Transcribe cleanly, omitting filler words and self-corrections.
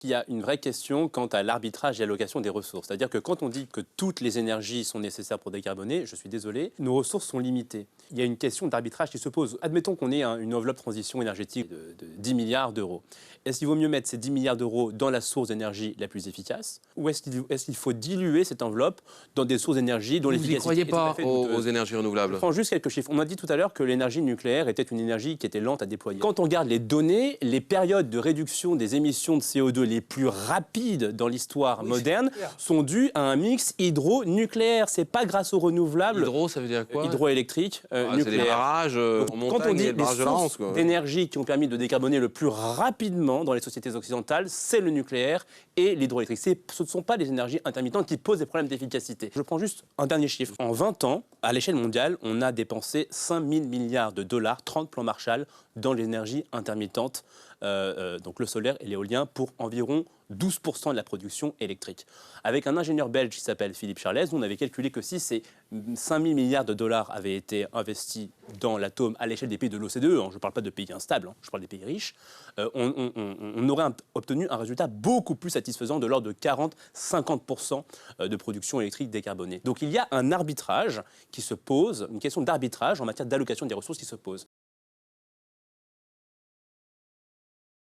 Il y a une vraie question quant à l'arbitrage et l'allocation des ressources. C'est-à-dire que quand on dit que toutes les énergies sont nécessaires pour décarboner, je suis désolé, nos ressources sont limitées. Il y a une question d'arbitrage qui se pose. Admettons qu'on ait une enveloppe transition énergétique de 10 milliards d'euros. Est-ce qu'il vaut mieux mettre ces 10 milliards d'euros dans la source d'énergie la plus efficace ou est-ce qu'il faut diluer cette enveloppe dans des sources d'énergie dont l'efficacité... Vous n'y croyez pas aux énergies renouvelables? Je prends juste quelques chiffres. On m'a dit tout à l'heure que l'énergie nucléaire était une énergie qui était lente à déployer. Quand on regarde les données, les périodes de réduction des émissions de CO2 les plus rapides dans l'histoire moderne sont dues à un mix hydro-nucléaire. C'est pas grâce aux renouvelables. Hydro, ça veut dire quoi? Hydroélectrique, nucléaire. C'est des barrages en montagne, quand on dit les barrages de la Rance, sources d'énergie qui ont permis de décarboner le plus rapidement dans les sociétés occidentales, c'est le nucléaire et l'hydroélectrique. Ce ne sont pas les énergies intermittentes qui posent des problèmes d'efficacité. Je prends juste un dernier chiffre. En 20 ans, à l'échelle mondiale, on a dépensé 5 000 milliards de dollars, 30 plans Marshall, dans l'énergie intermittente, donc le solaire et l'éolien, pour environ 12% de la production électrique. Avec un ingénieur belge qui s'appelle Philippe Charlès, on avait calculé que si ces 5 000 milliards de dollars avaient été investis dans l'atome à l'échelle des pays de l'OCDE, je ne parle pas de pays instables, je parle des pays riches, on aurait obtenu un résultat beaucoup plus satisfaisant de l'ordre de 40-50% de production électrique décarbonée. Donc il y a un arbitrage qui se pose, une question d'arbitrage en matière d'allocation des ressources qui se pose.